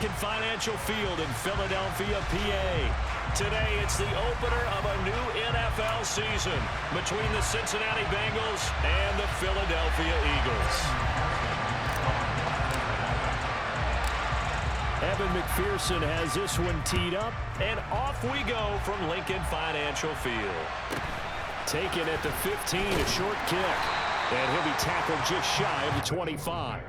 Lincoln Financial Field in Philadelphia, PA. Today, it's the opener of a new NFL season between the Cincinnati Bengals and the Philadelphia Eagles. Evan McPherson has this one teed up, and off we go from Lincoln Financial Field. Taken at the 15, a short kick, and he'll be tackled just shy of the 25.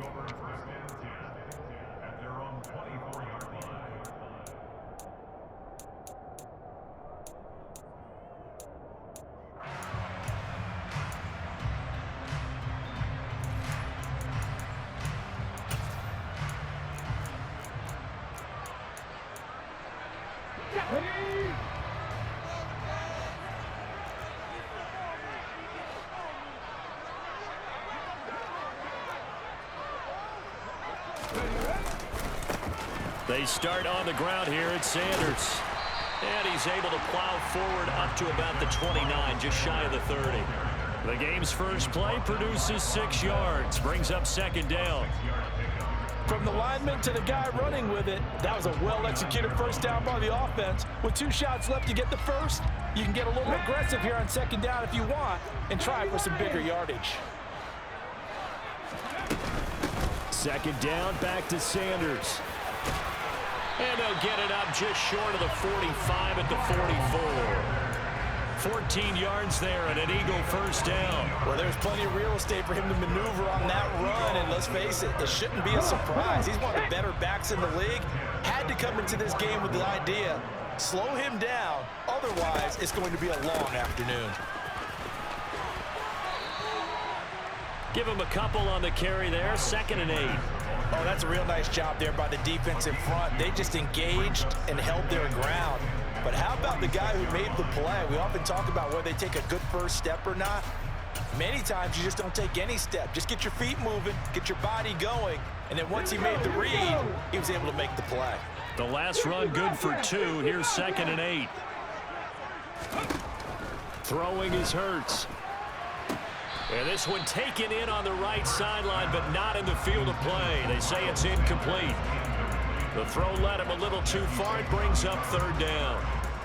They start on the ground here at Sanders. And he's able to plow forward up to about the 29, just shy of the 30. The game's first play produces 6 yards, brings up second down. From the lineman to the guy running with it, that was a well-executed first down by the offense. With 2 shots left to get the first, you can get a little aggressive here on second down if you want and try for some bigger yardage. Second down, back to Sanders. And they'll get it up just short of the 45 at the 44. 14 yards there and an Eagle first down. Well, there's plenty of real estate for him to maneuver on that run, and let's face it, it shouldn't be a surprise. He's one of the better backs in the league. Had to come into this game with the idea, slow him down, otherwise it's going to be a long afternoon. Give him a couple on the carry there, 2nd and 8. Oh, that's a real nice job there by the defense in front. They just engaged and held their ground. But how about the guy who made the play? We often talk about whether they take a good first step or not. Many times you just don't take any step. Just get your feet moving, get your body going, and then once he made the read, he was able to make the play. The last run good for 2. Here's 2nd and 8. Throwing is Hurts. And this one taken in on the right sideline, but not in the field of play. They say it's incomplete. The throw led him a little too far. It brings up 3rd down.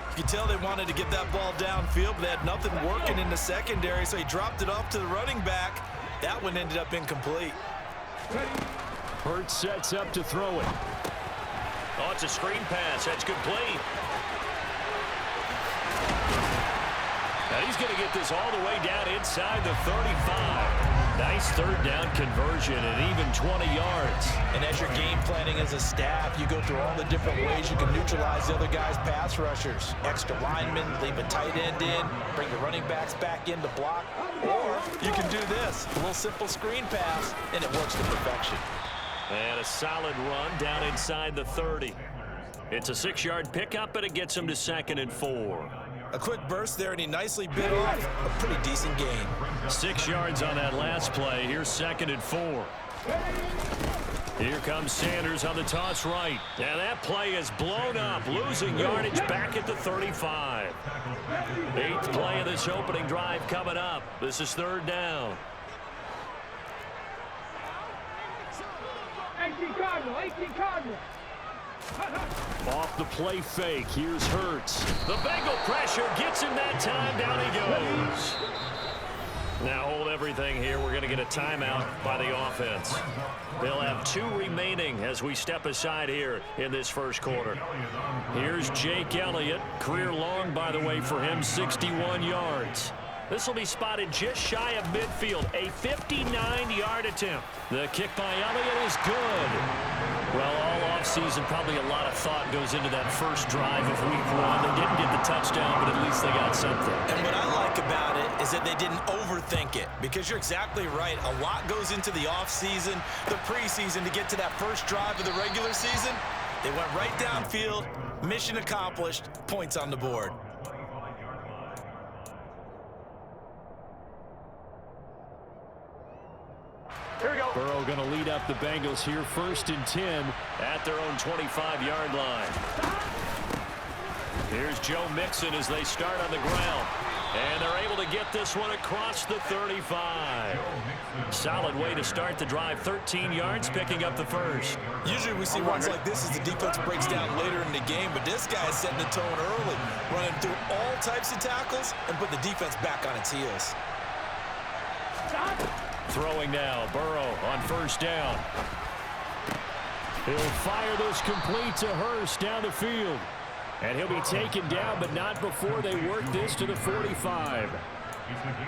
You can tell they wanted to get that ball downfield, but they had nothing working in the secondary, so he dropped it off to the running back. That one ended up incomplete. Hurts sets up to throw it. Oh, it's a screen pass. That's complete. Now he's going to get this all the way down inside the 35. Nice 3rd down conversion and even 20 yards. And as you're game planning as a staff, you go through all the different ways you can neutralize the other guy's pass rushers. Extra linemen, leave a tight end in, bring the running backs back in to block. Or you can do this, a little simple screen pass, and it works to perfection. And a solid run down inside the 30. It's a 6-yard pickup, but it gets him to 2nd and 4. A quick burst there, and he nicely bit off a pretty decent gain. 6 yards on that last play. Here's 2nd and 4. Here comes Sanders on the toss right. And that play is blown up, losing yardage back at the 35. 8th play of this opening drive coming up. This is 3rd down. 18 Cardinal. Off the play fake, here's Hurts. The Bengal pressure gets him that time, down he goes. Now hold everything here. We're going to get a timeout by the offense. They'll have 2 remaining as we step aside here in this first quarter. Here's Jake Elliott. Career long, by the way, for him, 61 yards. This will be spotted just shy of midfield, a 59-yard attempt. The kick by Elliott is good. Well, all offseason, probably a lot of thought goes into that first drive of week 1. They didn't get the touchdown, but at least they got something. And what I like about it is that they didn't overthink it, because you're exactly right. A lot goes into the offseason, the preseason, to get to that first drive of the regular season. They went right downfield, mission accomplished, points on the board. Here we go. Burrow going to lead up the Bengals here, 1st and 10 at their own 25-yard line. Here's Joe Mixon as they start on the ground. And they're able to get this one across the 35. Solid way to start the drive. 13 yards, picking up the first. Usually we see ones like this as the defense breaks down later in the game, but this guy is setting the tone early, running through all types of tackles and put the defense back on its heels. Throwing now, Burrow on first down. He'll fire this complete to Hurst down the field. And he'll be taken down, but not before they work this to the 45.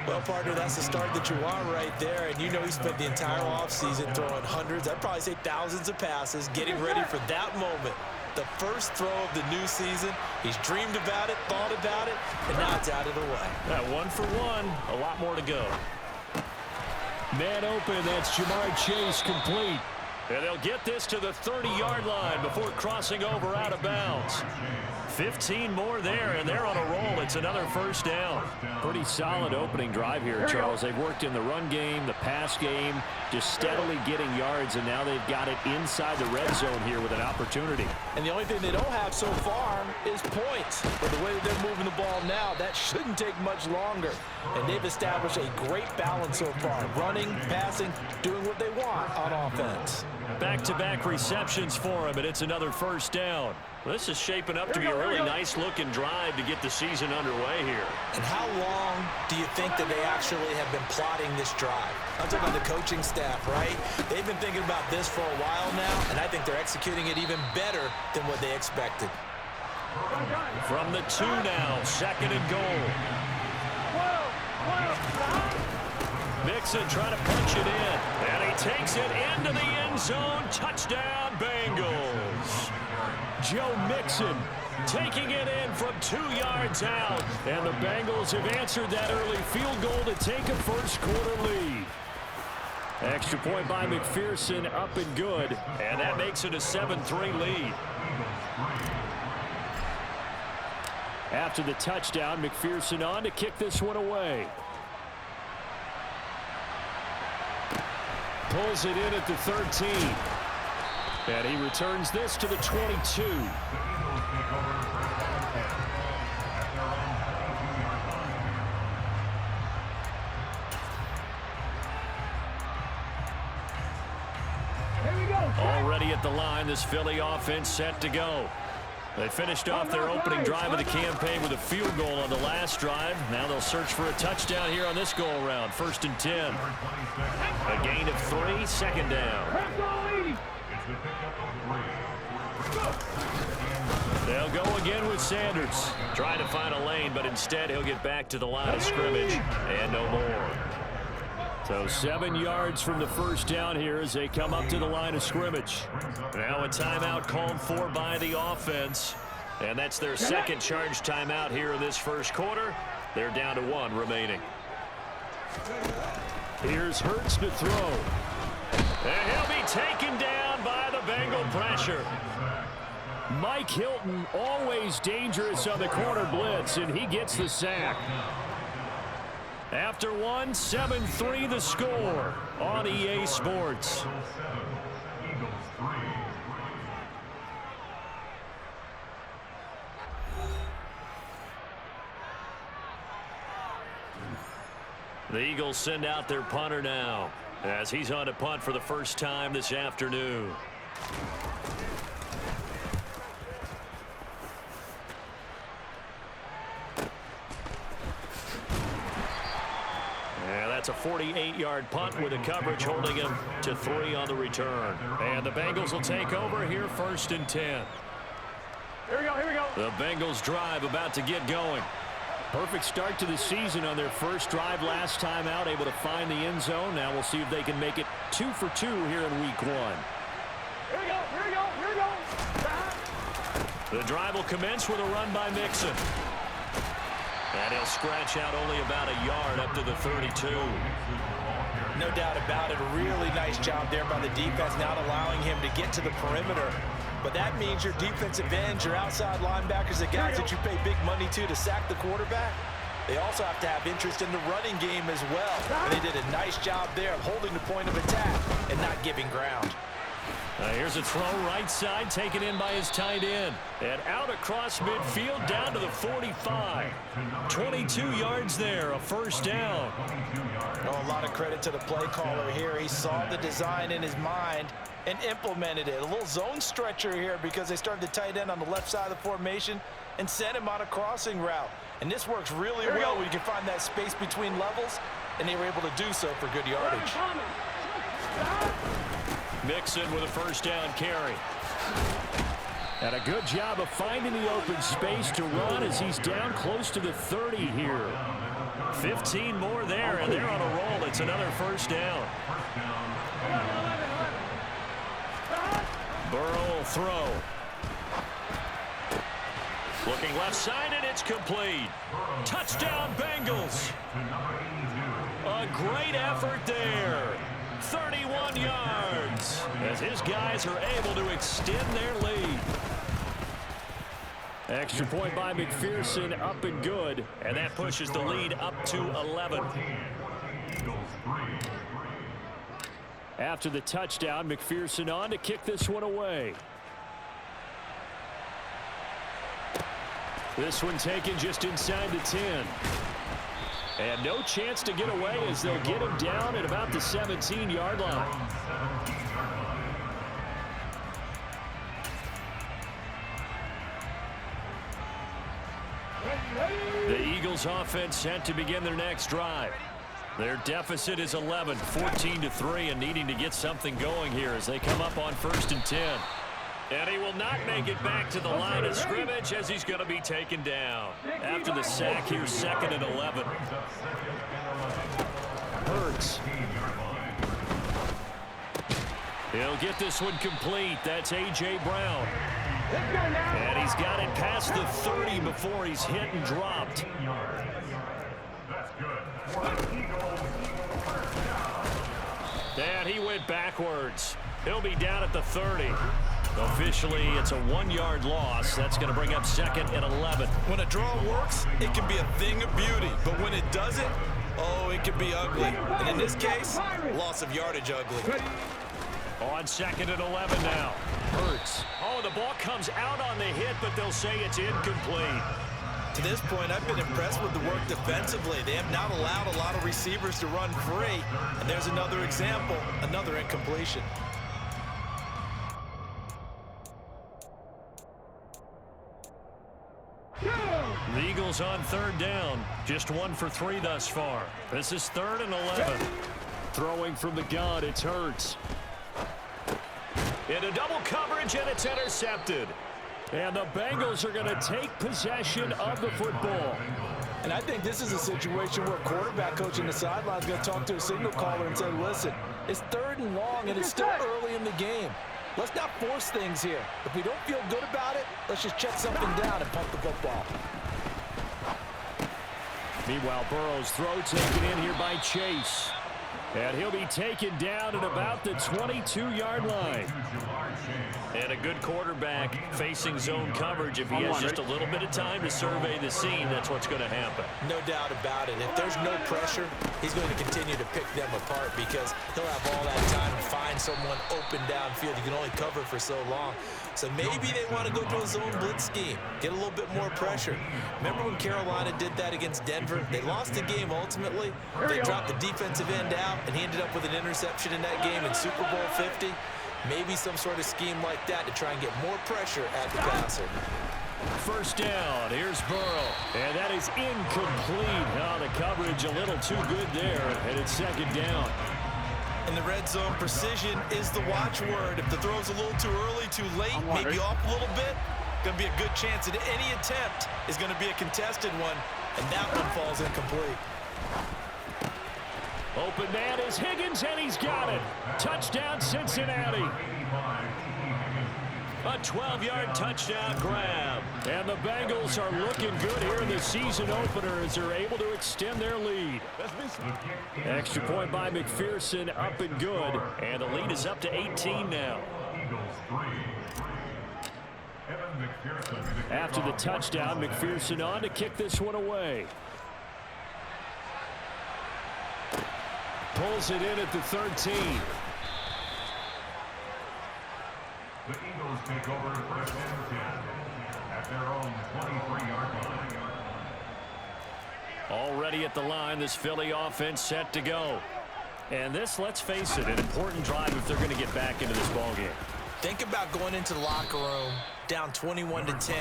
Well, partner, that's the start that you want right there. And you know he spent the entire offseason throwing hundreds, I'd probably say thousands of passes, getting ready for that moment. The first throw of the new season. He's dreamed about it, thought about it, and now it's out of the way. That 1 for 1, a lot more to go. Man open, that's Jamar Chase complete. And they'll get this to the 30-yard line before crossing over out of bounds. 15 more there, and they're on a roll. It's another first down. Pretty solid opening drive here, Charles. They've worked in the run game, the pass game, just steadily getting yards, and now they've got it inside the red zone here with an opportunity. And the only thing they don't have so far is points. But the way that they're moving the ball now, that shouldn't take much longer. And they've established a great balance so far. Running, passing, doing what they want on offense. Back-to-back receptions for him, and it's another first down. This is shaping up to be a really nice-looking drive to get the season underway here. And how long do you think that they actually have been plotting this drive? I'm talking about the coaching staff, right? They've been thinking about this for a while now, and I think they're executing it even better than what they expected. From the 2 now, second and goal. Mixon trying to punch it in, and he takes it into the end zone. Touchdown, Bengals. Joe Mixon taking it in from 2 yards out, and the Bengals have answered that early field goal to take a first-quarter lead. Extra point by McPherson, up and good, and that makes it a 7-3 lead. After the touchdown, McPherson on to kick this one away. Pulls it in at the 13. And he returns this to the 22. Already at the line, this Philly offense set to go. They finished off their opening drive of the campaign with a field goal on the last drive. Now they'll search for a touchdown here on this go-around. 1st and 10. A gain of 3, second down. They'll go again with Sanders. Trying to find a lane, but instead he'll get back to the line of scrimmage. And no more. So 7 yards from the first down here as they come up to the line of scrimmage. Now a timeout called for by the offense. And that's their second charge timeout here in this first quarter. They're down to 1 remaining. Here's Hurts to throw. And he'll be taken down by the Bengal pressure. Mike Hilton always dangerous on the corner blitz, and he gets the sack. After 1, 7-3 the score on EA Sports. The Eagles send out their punter now as he's on to punt for the first time this afternoon. That's a 48-yard punt with the coverage holding him to 3 on the return. And the Bengals will take over here 1st and 10. Here we go, here we go. The Bengals drive about to get going. Perfect start to the season on their first drive last time out, able to find the end zone. Now we'll see if they can make it 2 for 2 here in week 1. Here we go, here we go, here we go. The drive will commence with a run by Mixon. And he'll scratch out only about a yard up to the 32. No doubt about it. A really nice job there by the defense, not allowing him to get to the perimeter. But that means your defensive ends, your outside linebackers, the guys that you pay big money to sack the quarterback, they also have to have interest in the running game as well. And they did a nice job there of holding the point of attack and not giving ground. Here's a throw right side, taken in by his tight end. And out across midfield, down to the 45. 22 yards there, a first down. Oh, a lot of credit to the play caller here. He saw the design in his mind and implemented it. A little zone stretcher here because they started the tight end on the left side of the formation and sent him on a crossing route. And this works really well when you can find that space between levels, and they were able to do so for good yardage. Mixon with a first down carry. And a good job of finding the open space to run as he's down close to the 30 here. 15 more there, and they're on a roll. It's another first down. Burrow will throw. Looking left side, and it's complete. Touchdown, Bengals. A great effort there. 31 yards as his guys are able to extend their lead. Extra point by McPherson, up and good, and that pushes the lead up to 11. After the touchdown, McPherson on to kick this one away. This one taken just inside the 10. And no chance to get away as they'll get him down at about the 17-yard line. The Eagles offense set to begin their next drive. Their deficit is 11, 14-3, and needing to get something going here as they come up on 1st and 10. And he will not make it back to the line of scrimmage as he's going to be taken down. After the sack, here's 2nd and 11. Hurts. He'll get this one complete. That's A.J. Brown. And he's got it past the 30 before he's hit and dropped. And he went backwards. He'll be down at the 30. Officially, it's a 1-yard loss. That's going to bring up 2nd and 11. When a draw works, it can be a thing of beauty. But when it doesn't, oh, it can be ugly. And in this case, loss of yardage ugly. On 2nd and 11 now. Hurts. Oh, the ball comes out on the hit, but they'll say it's incomplete. To this point, I've been impressed with the work defensively. They have not allowed a lot of receivers to run free. And there's another example, another incompletion. The Eagles on 3rd down. Just 1 for 3 thus far. This is 3rd and 11. Throwing from the gun, it's Hurts. Into double coverage, and it's intercepted. And the Bengals are going to take possession of the football. And I think this is a situation where quarterback coach in the sideline is going to talk to a signal caller and say, listen, it's 3rd and long, and it's still early in the game. Let's not force things here. If we don't feel good about it, let's just check something down and punt the football. Meanwhile, Burrow's throw taken in here by Chase. And he'll be taken down at about the 22-yard line. And a good quarterback facing zone coverage. If he has just a little bit of time to survey the scene, that's what's going to happen. No doubt about it. If there's no pressure, he's going to continue to pick them apart because he'll have all that time to find someone open downfield. You can only cover for so long. So maybe they want to go to a zone blitz scheme, get a little bit more pressure. Remember when Carolina did that against Denver? They lost the game ultimately. They dropped the defensive end out, and he ended up with an interception in that game in Super Bowl 50. Maybe some sort of scheme like that to try and get more pressure at the passer. First down, here's Burrow. And that is incomplete. Oh, the coverage a little too good there, and it's 2nd down. In the red zone, precision is the watchword. If the throw's a little too early, too late, maybe off a little bit, going to be a good chance that any attempt is going to be a contested one, and that one falls incomplete. Open man is Higgins, and he's got it. Touchdown, Cincinnati. A 12-yard touchdown grab. And the Bengals are looking good here in the season opener as they're able to extend their lead. Extra point by McPherson, up and good. And the lead is up to 18 now. After the touchdown, McPherson on to kick this one away. Pulls it in at the 13. take over first and 10 at their own 23-yard line. Already at the line, this Philly offense set to go. And this, let's face it, an important drive if they're going to get back into this ballgame. Think about going into the locker room down 21-10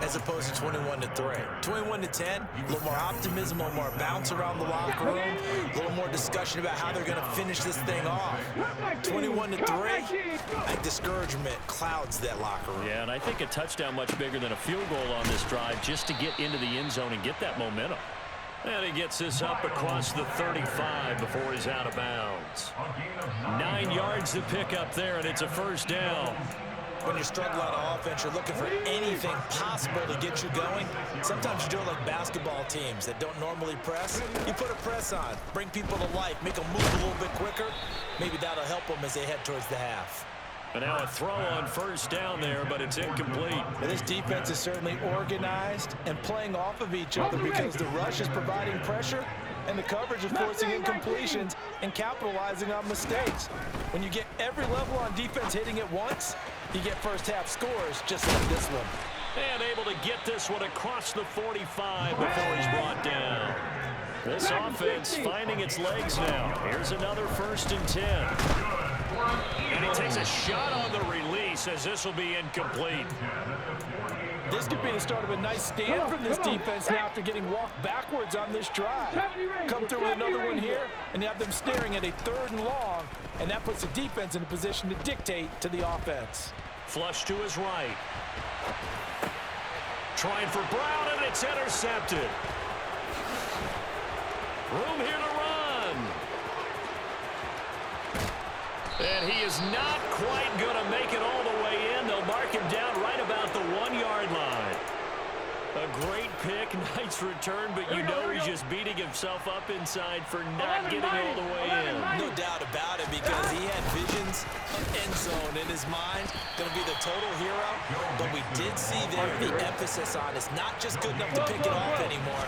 as opposed to 21-3. 21-10, a little more optimism, a little more bounce around the locker room, a little more discussion about how they're going to finish this thing off. 21-3, like discouragement clouds that locker room. Yeah, and I think a touchdown much bigger than a field goal on this drive just to get into the end zone and get that momentum. And he gets this up across the 35 before he's out of bounds. 9 yards to pick up there, and it's a first down. When you're struggling on offense, you're looking for anything possible to get you going. Sometimes you do it like basketball teams that don't normally press. You put a press on, bring people to life, make them move a little bit quicker. Maybe that'll help them as they head towards the half. And now a throw on first down there, but it's incomplete. Well, this defense is certainly organized and playing off of each other because the rush is providing pressure and the coverage is forcing incompletions and capitalizing on mistakes. When you get every level on defense hitting at once, you get first half scores just like this one. And able to get this one across the 45 before he's brought down. This offense finding its legs now. Here's another first and 10. And he takes a shot on the release as this will be incomplete. This could be the start of a nice stand from this defense now after getting walked backwards on this drive. Come through with another one here, and you have them staring at a 3rd and long, and that puts the defense in a position to dictate to the offense. Flush to his right. Trying for Brown, and it's intercepted. Room here to run. And he is not quite going to make it all the way in. They'll mark him down right about the 1-yard line. A great pick, nice return, but you know he's just beating himself up inside for not getting all the way in. No doubt about it, because he had visions of end zone in his mind. Going to be the total hero, but we did see there the emphasis on it's not just good enough to pick it off anymore.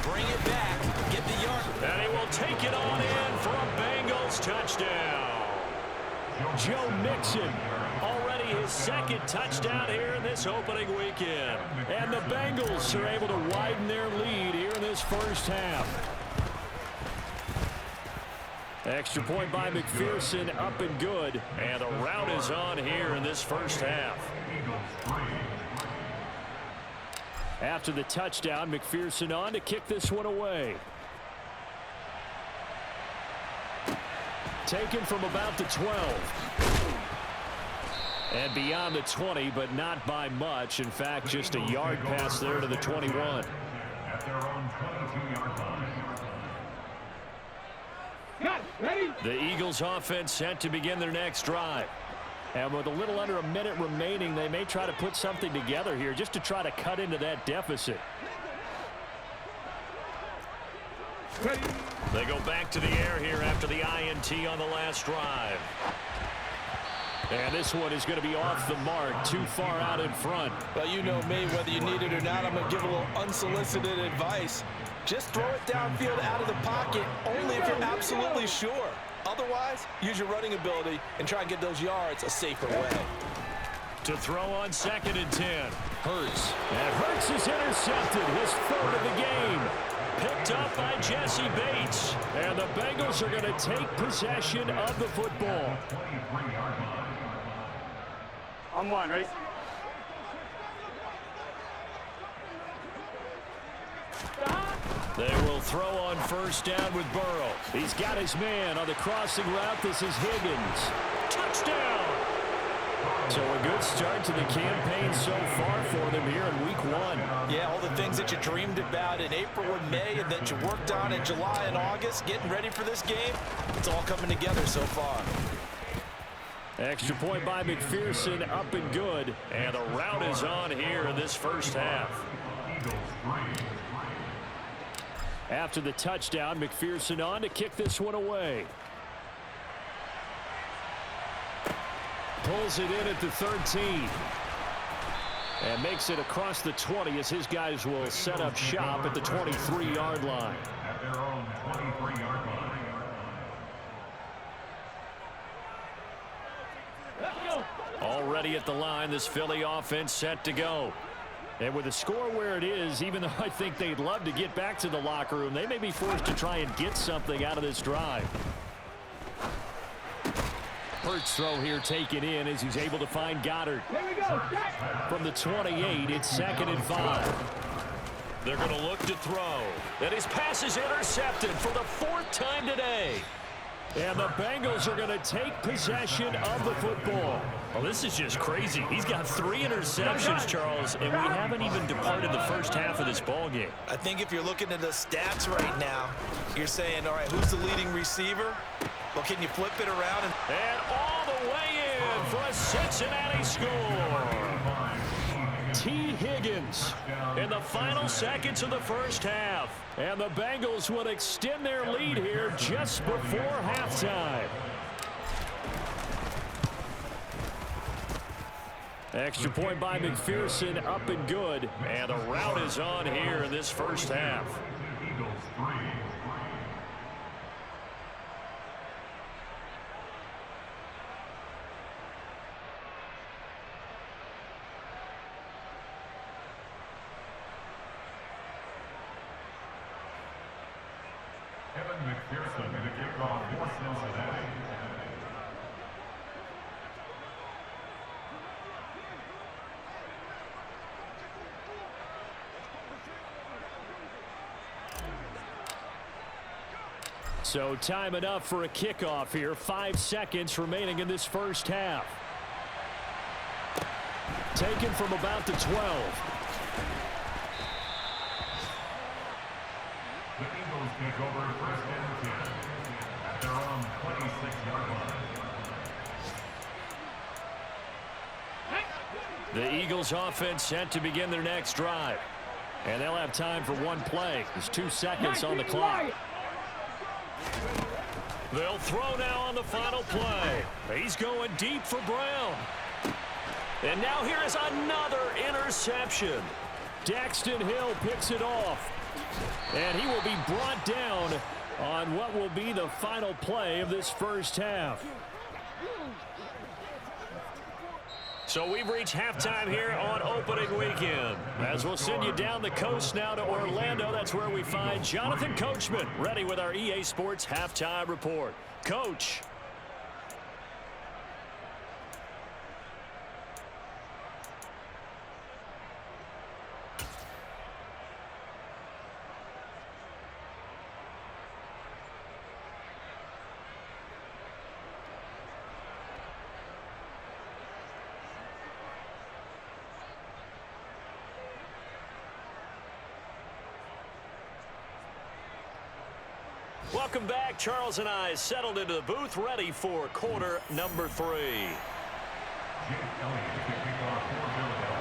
Bring it back, get the yard. And he will take it on in for a Bengals touchdown. Joe Mixon, already his 2nd touchdown here in this opening weekend. And the Bengals are able to widen their lead here in this first half. Extra point by McPherson, up and good. And the route is on here in this first half. After the touchdown, McPherson on to kick this one away. Taken from about the 12. And beyond the 20, but not by much. In fact, just a yard pass there to the 21. At their own 22-yard line. The Eagles offense set to begin their next drive. And with a little under a minute remaining, they may try to put something together here just to try to cut into that deficit. They go back to the air here after the INT on the last drive. And this one is going to be off the mark, too far out in front. Well, you know me, whether you need it or not, I'm going to give a little unsolicited advice. Just throw it downfield out of the pocket, only if you're absolutely sure. Otherwise, use your running ability and try and get those yards a safer way. To throw on 2nd and 10. Hurts. And Hurts is intercepted, his 3rd of the game. Picked up by Jesse Bates. And the Bengals are going to take possession of the football. On 1, right? They will throw on first down with Burrow. He's got his man on the crossing route. This is Higgins. Touchdown! So a good start to the campaign so far for them here in week 1. Yeah, all the things that you dreamed about in April and May and that you worked on in July and August, getting ready for this game, it's all coming together so far. Extra point by McPherson, up and good. And the route is on here in this first half. After the touchdown, McPherson on to kick this one away. Pulls it in at the 13. And makes it across the 20 as his guys will set up shop at the 23-yard line. At their own 23-yard line. All already at the line. This Philly offense set to go. And with the score where it is, even though I think they'd love to get back to the locker room, they may be forced to try and get something out of this drive. Hurts throw here taken in as he's able to find Goddard. Here we go. From the 28, it's 2nd and 5. They're going to look to throw. And his pass is intercepted for the 4th time today. And the Bengals are going to take possession of the football. Well, this is just crazy. He's got 3 interceptions, Charles, and we haven't even departed the first half of this ballgame. I think if you're looking at the stats right now, you're saying, all right, who's the leading receiver? Well, can you flip it around? And all the way in for a Cincinnati score. T. Higgins in the final seconds of the first half. And the Bengals will extend their lead here just before halftime. Extra point by McPherson, up and good. And the route is on here in this first half. Eagles 3. McPherson to kick off for Cincinnati. So time enough for a kickoff here. 5 seconds remaining in this first half. Taken from about the 12. The Eagles take over 1st and 10 at their own 26-yard line. The Eagles offense set to begin their next drive. And they'll have time for one play. There's 2 seconds on the clock. They'll throw now on the final play. He's going deep for Brown. And now here is another interception. Daxton Hill picks it off. And he will be brought down on what will be the final play of this first half. So we've reached halftime here on opening weekend. As we'll send you down the coast now to Orlando, that's where we find Jonathan Coachman, ready with our EA Sports halftime report. Coach. Welcome back. Charles and I settled into the booth, ready for quarter number 3. Jake Elliott to kick off for Philadelphia.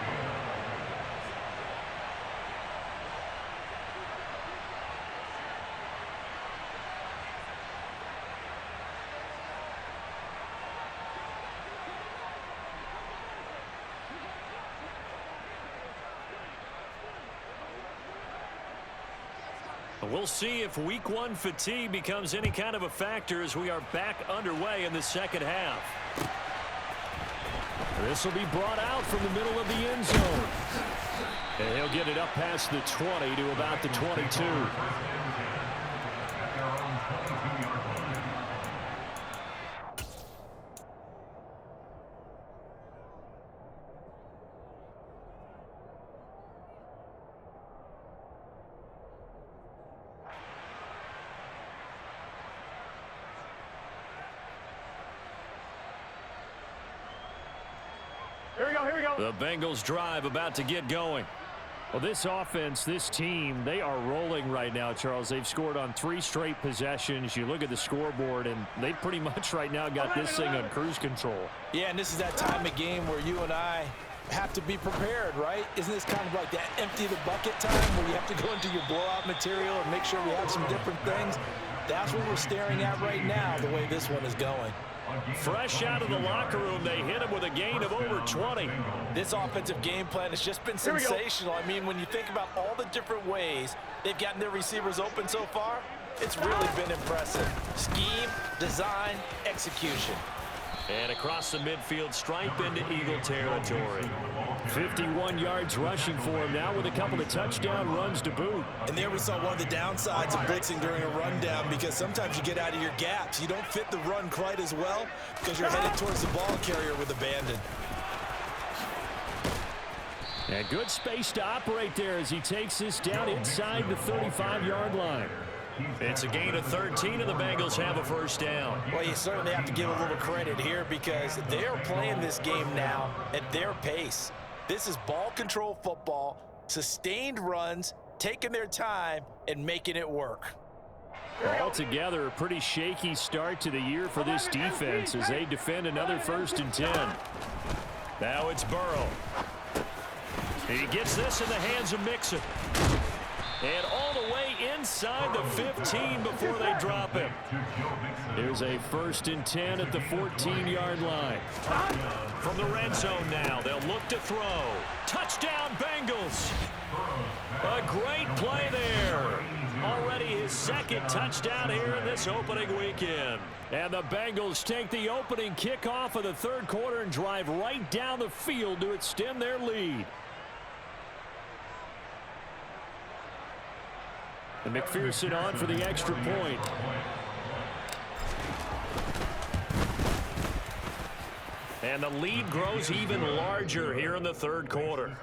We'll see if week 1 fatigue becomes any kind of a factor as we are back underway in the second half. This will be brought out from the middle of the end zone. And he'll get it up past the 20 to about the 22. Here we go. The Bengals drive about to get going. Well, this offense, this team, they are rolling right now, Charles. They've scored on 3 straight possessions. You look at the scoreboard, and they pretty much right now got this thing on cruise control. Yeah, and this is that time of game where you and I have to be prepared, right? Isn't this kind of like that empty the bucket time where you have to go into your blowout material and make sure we have some different things? That's what we're staring at right now, the way this one is going. Fresh out of the locker room, they hit him with a gain of over 20. This offensive game plan has just been sensational. I mean, when you think about all the different ways they've gotten their receivers open so far, it's really been impressive. Scheme, design, execution. And across the midfield stripe into Eagle territory. 51 yards rushing for him now with a couple of touchdown runs to boot. And there we saw one of the downsides of blitzing during a rundown, because sometimes you get out of your gaps. You don't fit the run quite as well because you're headed towards the ball carrier with abandon. And good space to operate there as he takes this down inside the 35-yard line. It's a gain of 13, and the Bengals have a first down. Well, you certainly have to give a little credit here because they're playing this game now at their pace. This is ball control football, sustained runs, taking their time, and making it work. Altogether, a pretty shaky start to the year for this defense as they defend another 1st and 10. Now it's Burrow. He gets this in the hands of Mixon. And all the way inside the 15 before they drop him. Here's a 1st and 10 at the 14-yard line. From the red zone now, they'll look to throw. Touchdown, Bengals. A great play there. Already his 2nd touchdown here in this opening weekend. And the Bengals take the opening kickoff of the 3rd quarter and drive right down the field to extend their lead. And McPherson on for the extra point. And the lead grows even larger here in the 3rd quarter.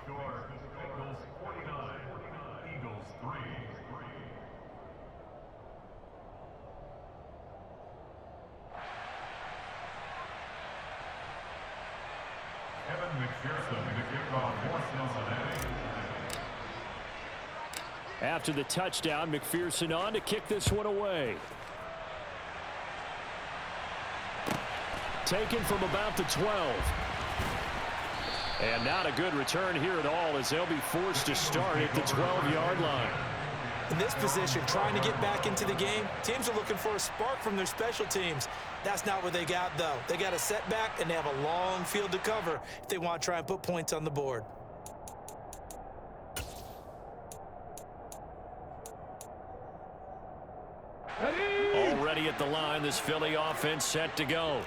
After the touchdown, McPherson on to kick this one away. Taken from about the 12. And not a good return here at all as they'll be forced to start at the 12-yard line. In this position, trying to get back into the game, teams are looking for a spark from their special teams. That's not what they got, though. They got a setback, and they have a long field to cover if they want to try and put points on the board. Already at the line, this Philly offense set to go.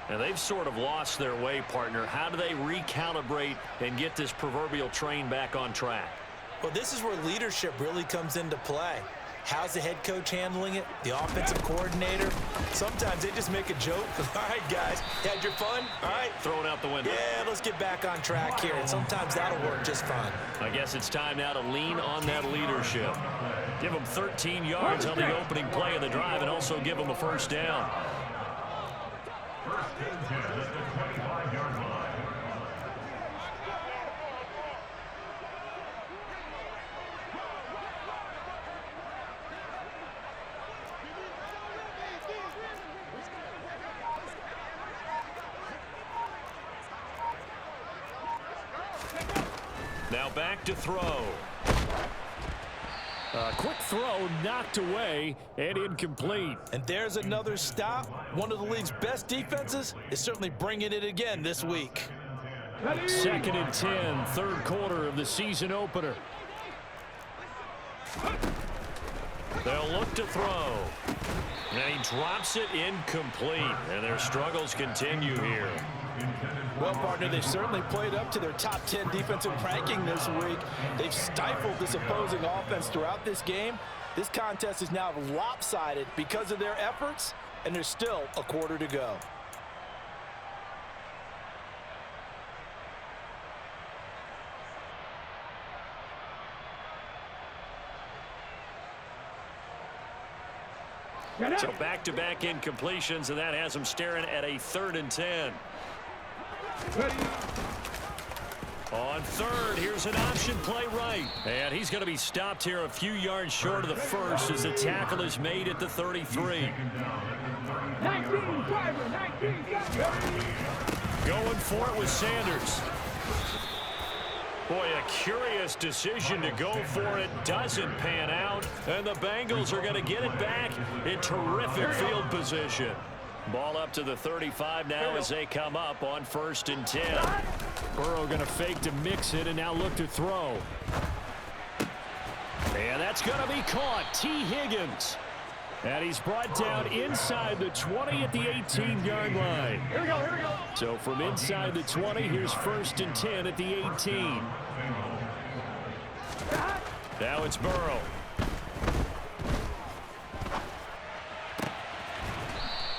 And they've sort of lost their way, partner. How do they recalibrate and get this proverbial train back on track? Well, this is where leadership really comes into play. How's the head coach handling it? The offensive coordinator? Sometimes they just make a joke. All right, guys, had your fun? All right. Throw it out the window. Yeah, let's get back on track here. And sometimes that'll work just fine. I guess it's time now to lean on that leadership. Give them 13 yards on the opening play of the drive and also give them a first down. 1st and 10 at the 25-yard line. Now back to throw. A quick throw knocked away and incomplete. And there's another stop. One of the league's best defenses is certainly bringing it again this week. 2nd and 10, 3rd quarter of the season opener. They'll look to throw. And he drops it incomplete. And their struggles continue here. Well, partner, they've certainly played up to their top 10 defensive ranking this week. They've stifled this opposing offense throughout this game. This contest is now lopsided because of their efforts, and there's still a quarter to go. So back-to-back incompletions, and that has them staring at a 3rd and 10. On 3rd, here's an option play right. And he's going to be stopped here a few yards short of the 1st as the tackle is made at the 33. 19, driver, 19, Going for it with Sanders. Boy, a curious decision to go for it. Doesn't pan out. And the Bengals are going to get it back in terrific field position. Ball up to the 35 now as they come up on 1st and 10. Burrow going to fake to mix it and now look to throw. And that's going to be caught. T. Higgins. And he's brought down inside the 20 at the 18-yard line. Here we go, here we go. So from inside the 20, here's 1st and 10 at the 18. Now it's Burrow.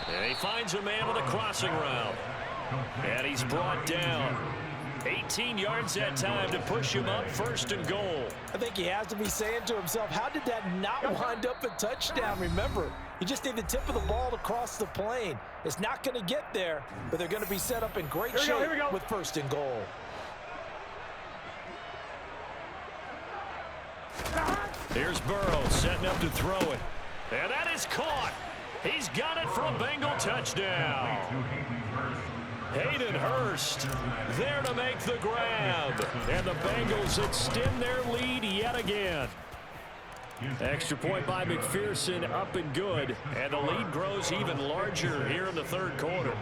And he finds a man with a crossing route. And he's brought down. 18 yards that time to push him up, 1st and goal. I think he has to be saying to himself, how did that not wind up a touchdown? Remember, you just need the tip of the ball to cross the plane. It's not going to get there, but they're going to be set up in great shape with 1st and goal. Here's Burrow setting up to throw it. And that is caught. He's got it for a Bengal touchdown. Hayden Hurst there to make the grab. And the Bengals extend their lead yet again. Extra point by McPherson, up and good. And the lead grows even larger here in the 3rd quarter.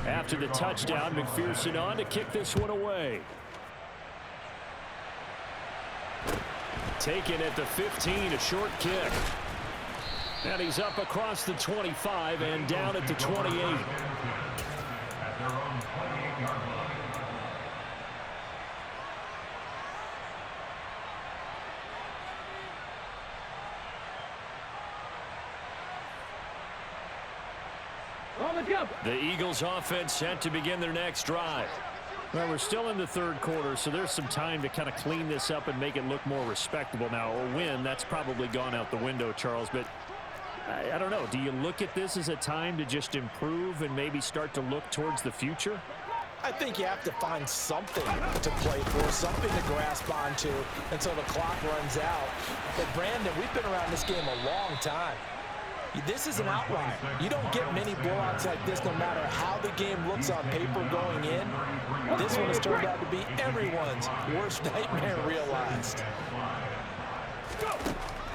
After the touchdown, McPherson on to kick this one away. Taken at the 15, a short kick. And he's up across the 25 and down at the 28. The Eagles offense set to begin their next drive. Well, we're still in the 3rd quarter, so there's some time to kind of clean this up and make it look more respectable. Now, a win, that's probably gone out the window, Charles, but I don't know. Do you look at this as a time to just improve and maybe start to look towards the future? I think you have to find something to play for, something to grasp onto until the clock runs out. But, Brandon, we've been around this game a long time. This is an outlier. You don't get many blowouts like this no matter how the game looks on paper going in. This one has turned out to be everyone's worst nightmare realized.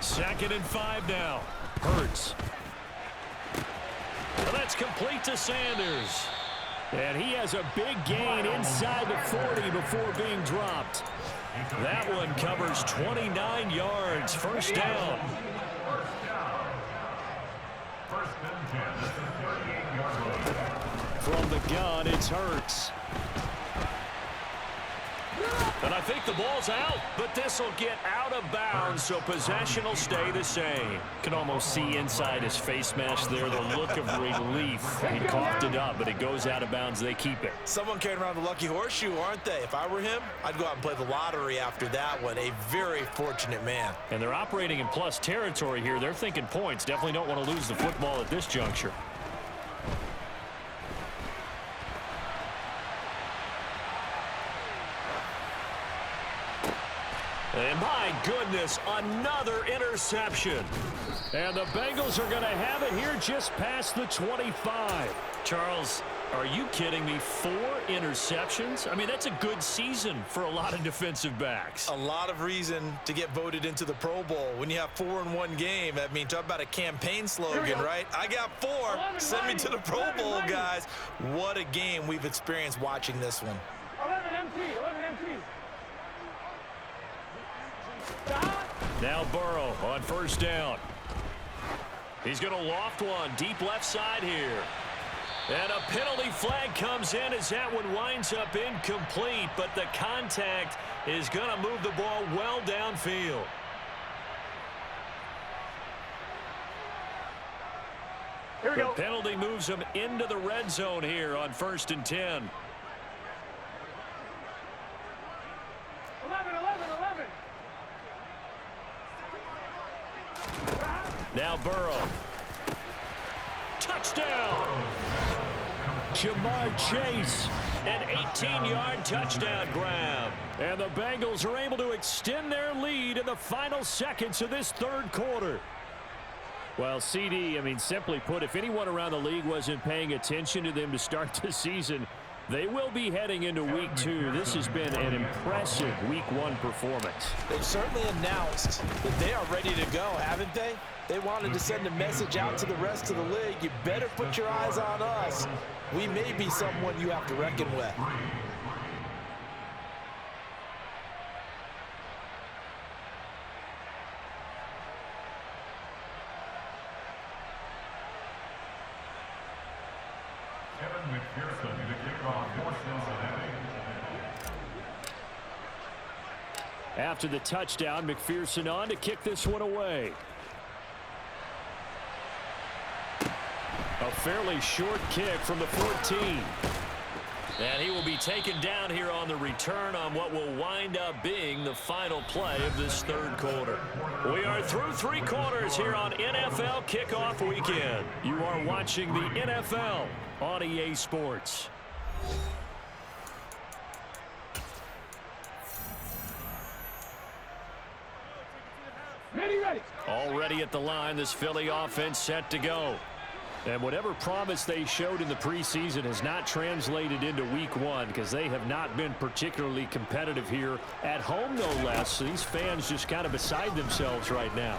2nd and 5 now. Hurts. And that's complete to Sanders. And he has a big gain inside the 40 before being dropped. That one covers 29 yards. 1st down. From the gun, it's Hurts. And I think the ball's out, but this will get out of bounds, so possession will stay the same. Can almost see inside his face mask there the look of relief. He coughed it up, but it goes out of bounds. They keep it. Someone carrying around the lucky horseshoe, aren't they? If I were him, I'd go out and play the lottery after that one. A very fortunate man. And they're operating in plus territory here. They're thinking points. Definitely don't want to lose the football at this juncture. And my goodness, another interception. And the Bengals are going to have it here just past the 25. Charles, are you kidding me? 4 interceptions? I mean, that's a good season for a lot of defensive backs. A lot of reason to get voted into the Pro Bowl. When you have 4 in one game, I mean, talk about a campaign slogan, right? I got 4. Send me to the Pro Bowl, guys. What a game we've experienced watching this one. 11 MT, 11 MT. Now Burrow on 1st down. He's going to loft one deep left side here. And a penalty flag comes in as that one winds up incomplete, but the contact is going to move the ball well downfield. Here we go. The penalty moves him into the red zone here on 1st and 10. 11, 11, 11. Now Burrow. Touchdown! Jamar Chase, an 18-yard touchdown grab. And the Bengals are able to extend their lead in the final seconds of this 3rd quarter. Well, CD, I mean, simply put, if anyone around the league wasn't paying attention to them to start the season, they will be heading into Week 2. This has been an impressive Week 1 performance. They've certainly announced that they are ready to go, haven't they? They wanted to send a message out to the rest of the league. You better put your eyes on us. We may be someone you have to reckon with. After the touchdown, McPherson on to kick this one away. A fairly short kick from the 14. And he will be taken down here on the return on what will wind up being the final play of this third quarter. We are through 3 quarters here on NFL Kickoff Weekend. You are watching the NFL on EA Sports. Ready. Already at the line, this Philly offense set to go. And whatever promise they showed in the preseason has not translated into week 1 because they have not been particularly competitive here at home, no less. So these fans just kind of beside themselves right now.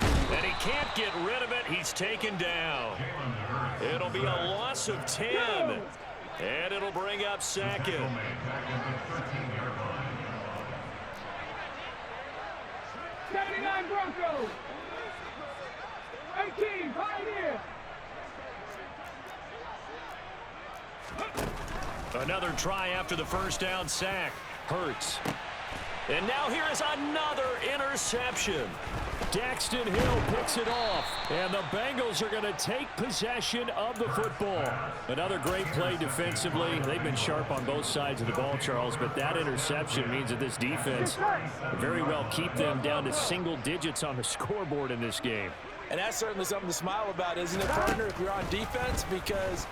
And he can't get rid of it. He's taken down. It'll be a loss of 10. And it'll bring up second. 79 Broncos. 18 Pioneer. Another try after the first down sack. Hurts. And now here is another interception. Daxton Hill picks it off, and the Bengals are going to take possession of the football. Another great play defensively. They've been sharp on both sides of the ball, Charles, but that interception means that this defense very well keep them down to single digits on the scoreboard in this game. And that's certainly something to smile about, isn't it, partner, if you're on defense? Because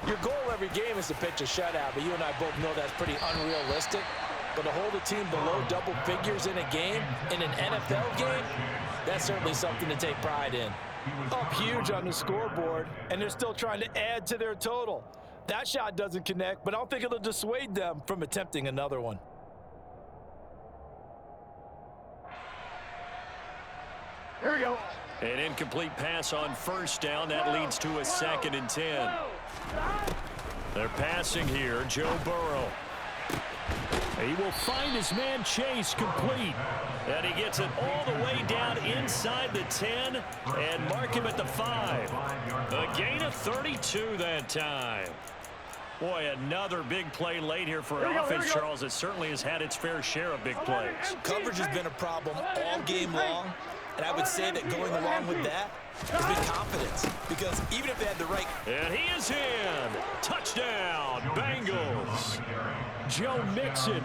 your goal every game is to pitch a shutout, but you and I both know that's pretty unrealistic. But to hold a team below double figures in a game, in an NFL game, that's certainly something to take pride in. Up huge on the scoreboard, and they're still trying to add to their total. That shot doesn't connect, but I don't think it'll dissuade them from attempting another one. Here we go. An incomplete pass on first down. That leads to a 2nd and 10. They're passing here. Joe Burrow. He will find his man Chase complete. And he gets it all the way down inside the 10 and mark him at the 5. A gain of 32 that time. Boy, another big play late here for an offense, Charles. It certainly has had its fair share of big plays. Coverage has been a problem all game long. And I would say that going along with that has been confidence. Because even if they had the right... And he is in. Touchdown, Bengals. Joe Mixon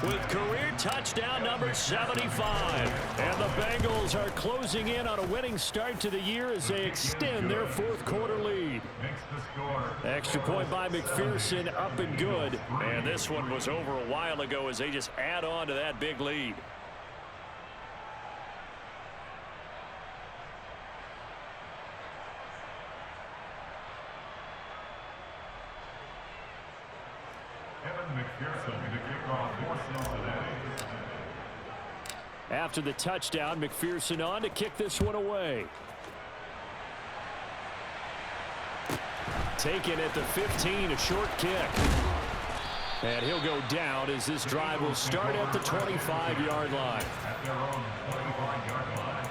with career touchdown number 75. And the Bengals are closing in on a winning start to the year as they extend their 4th quarter lead. Extra point by McPherson, up and good. And this one was over a while ago as they just add on to that big lead. After the touchdown, McPherson on to kick this one away. Taken at the 15, a short kick. And he'll go down as this drive will start at the 25-yard line. At their own 25-yard line.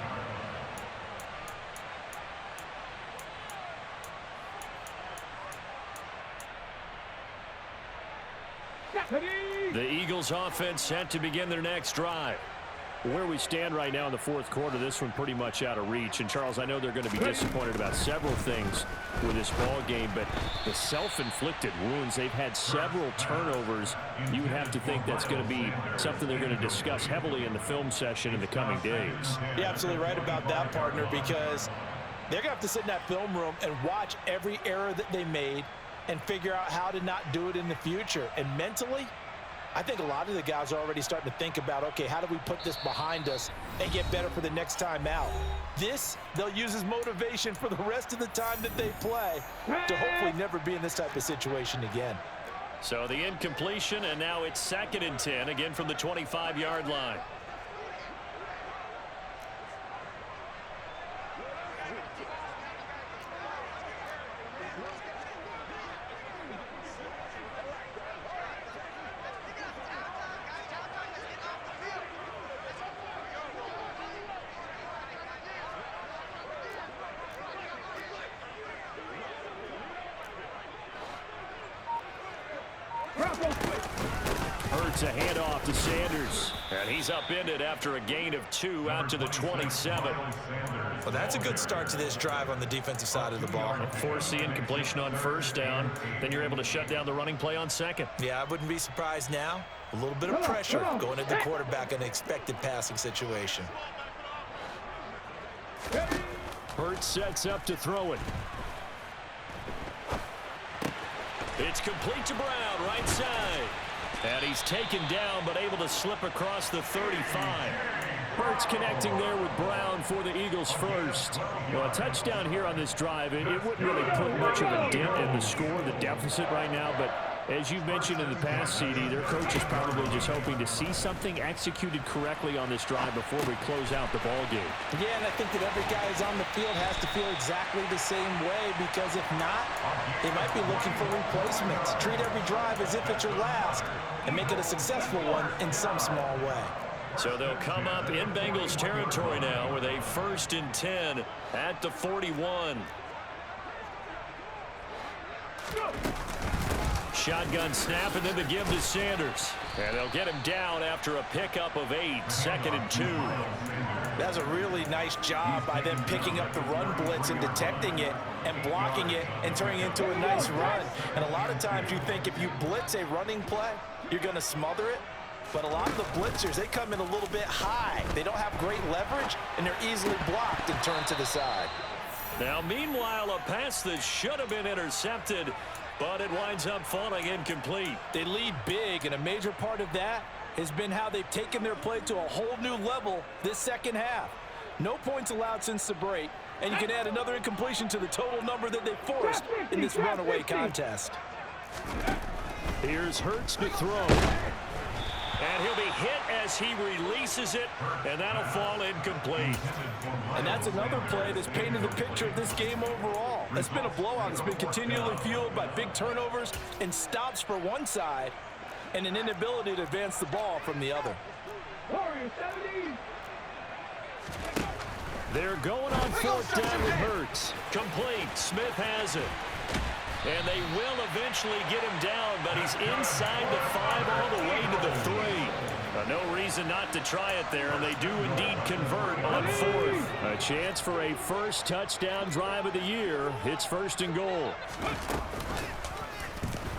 The Eagles offense set to begin their next drive. Where we stand right now in the 4th quarter, this one pretty much out of reach. And, Charles, I know they're going to be disappointed about several things with this ball game, but the self-inflicted wounds, they've had several turnovers. You would have to think that's going to be something they're going to discuss heavily in the film session in the coming days. You're absolutely right about that, partner, because they're going to have to sit in that film room and watch every error that they made and figure out how to not do it in the future. And mentally, I think a lot of the guys are already starting to think about, okay, how do we put this behind us and get better for the next time out? This, they'll use as motivation for the rest of the time that they play to hopefully never be in this type of situation again. So the incompletion, and now it's 2nd and 10, again from the 25-yard line. Hurts a handoff to Sanders. And he's upended after a gain of 2 out to the 27. Well, that's a good start to this drive on the defensive side of the ball. Force the incompletion on first down. Then you're able to shut down the running play on second. Yeah, I wouldn't be surprised now. A little bit of pressure going at the quarterback in an expected passing situation. Hurts sets up to throw it. It's complete to Brown, right side. And he's taken down, but able to slip across the 35. Hurts connecting there with Brown for the Eagles first. Well, a touchdown here on this drive, it wouldn't really put much of a dent in the score, the deficit right now, but as you've mentioned in the past, CD, their coach is probably just hoping to see something executed correctly on this drive before we close out the ball game. Yeah, and I think that every guy who's on the field has to feel exactly the same way, because if not, they might be looking for replacements. Treat every drive as if it's your last and make it a successful one in some small way. So they'll come up in Bengals territory now with a 1st and 10 at the 41. Shotgun snap, and then the give to Sanders. And they'll get him down after a pickup of 8, 2nd and 2. That's a really nice job by them picking up the run blitz and detecting it and blocking it and turning it into a nice run. And a lot of times you think if you blitz a running play, you're going to smother it. But a lot of the blitzers, they come in a little bit high. They don't have great leverage, and they're easily blocked and turned to the side. Now, meanwhile, a pass that should have been intercepted, but it winds up falling incomplete. They lead big, and a major part of that has been how they've taken their play to a whole new level this second half. No points allowed since the break, and you can add another incompletion to the total number that they forced in this runaway contest. Here's Hurts to throw. And he'll be hit as he releases it, and that'll fall incomplete. And that's another play that's painted the picture of this game overall. It's been a blowout. It's been continually fueled by big turnovers and stops for one side and an inability to advance the ball from the other. They're going on 4th down with Hurts. Complete. Smith has it. And they will eventually get him down, but he's inside the 5 all the way to the 3. No reason not to try it there, and they do indeed convert on 4th. A chance for a first touchdown drive of the year. It's 1st and goal.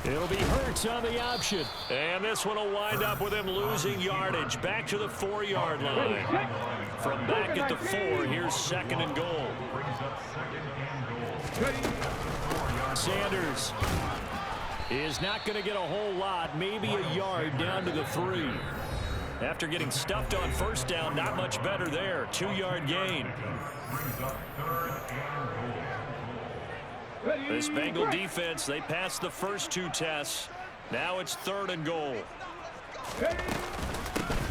It'll be Hurts on the option. And this one will wind up with him losing yardage. Back to the 4-yard line. From back at the 4, here's 2nd and goal. Sanders is not going to get a whole lot, maybe a yard down to the 3. After getting stuffed on 1st down, not much better there. 2-yard gain. This Bengal defense, they passed the first 2 tests. Now it's 3rd and goal.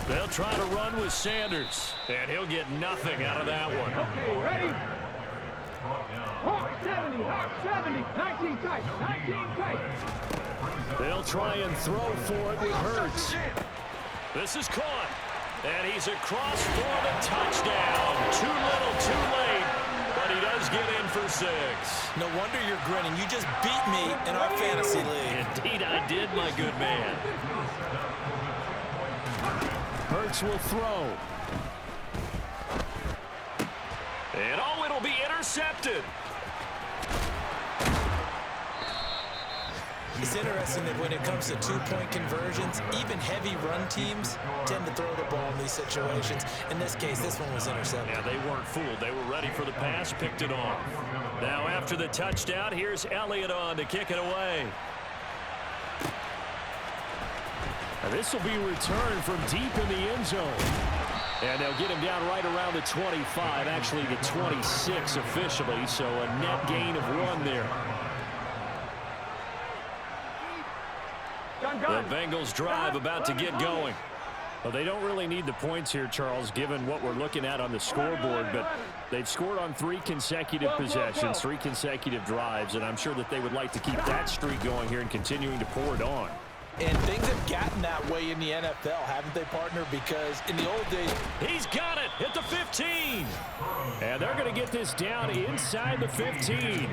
They'll try to run with Sanders, and he'll get nothing out of that one. Okay, ready? 70, 19 tight, 19 tight. They'll try and throw for it with Hurts. This is caught, and he's across for the touchdown. Too little, too late, but he does get in for 6. No wonder you're grinning. You just beat me in our fantasy league. Indeed I did, my good man. Hurts will throw. And oh, it'll be intercepted. It's interesting that when it comes to 2-point conversions, even heavy run teams tend to throw the ball in these situations. In this case, this one was intercepted. Yeah, they weren't fooled. They were ready for the pass, picked it off. Now after the touchdown, here's Elliott on to kick it away. And this will be returned from deep in the end zone. And they'll get him down right around the 25, actually the 26 officially, so a net gain of 1 there. The Bengals drive about to get going. Well, they don't really need the points here, Charles, given what we're looking at on the scoreboard, but they've scored on 3 consecutive possessions, 3 consecutive drives, and I'm sure that they would like to keep that streak going here and continuing to pour it on. And things have gotten that way in the NFL, haven't they, partner? Because in the old days... He's got it at the 15. And they're going to get this down inside the 15.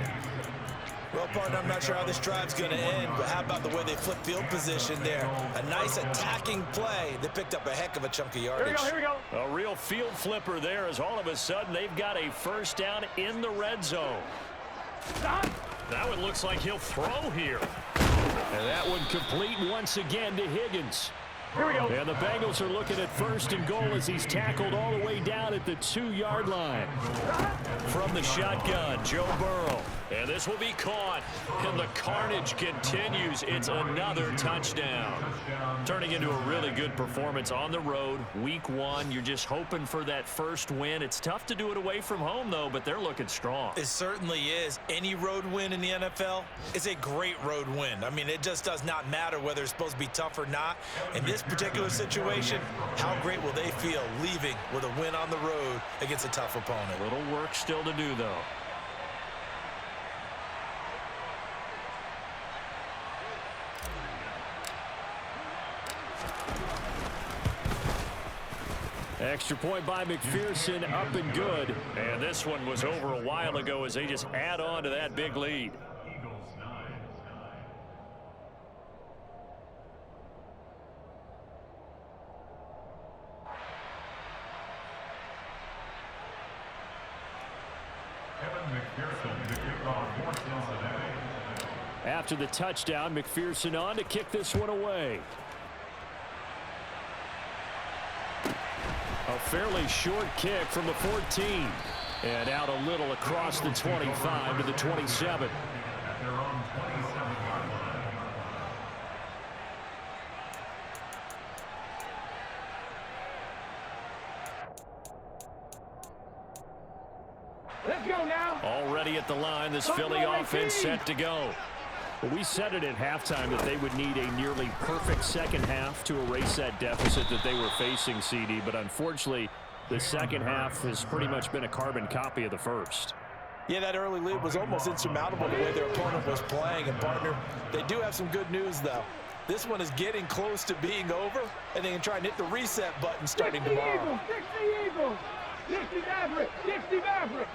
Well, partner, I'm not sure how this drive's going to end, but how about the way they flip field position there? A nice attacking play that picked up a heck of a chunk of yardage. Here we go. A real field flipper there, as all of a sudden they've got a first down in the red zone. Stop. Now it looks like he'll throw here. And that one complete once again to Higgins. Here we go. And the Bengals are looking at 1st and goal as he's tackled all the way down at the 2-yard line. From the shotgun, Joe Burrow. And this will be caught. And the carnage continues. It's another touchdown. Turning into a really good performance on the road. Week 1, you're just hoping for that first win. It's tough to do it away from home, though, but they're looking strong. It certainly is. Any road win in the NFL is a great road win. I mean, it just does not matter whether it's supposed to be tough or not. In this particular situation, how great will they feel leaving with a win on the road against a tough opponent? A little work still to do, though. Extra point by McPherson, up and good. And this one was over a while ago as they just add on to that big lead. After the touchdown, McPherson on to kick this one away. A fairly short kick from the 14. And out a little across the 25 to the 27. Let's go now. Already at the line, this Philly offense set to go. Well, we said it at halftime that they would need a nearly perfect second half to erase that deficit that they were facing, CD. But unfortunately, the second half has pretty much been a carbon copy of the first. Yeah, that early lead was almost insurmountable the way their opponent was playing. And, partner, they do have some good news, though. This one is getting close to being over, and they can try and hit the reset button starting tomorrow. 60 Eagles. 60 Maverick. 60 Maverick.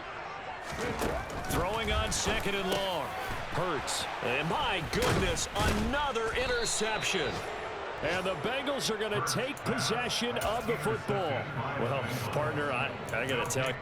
Throwing on 2nd and long. Hurts. And my goodness, another interception. And the Bengals are going to take possession of the football. Well, partner, I got to tell you.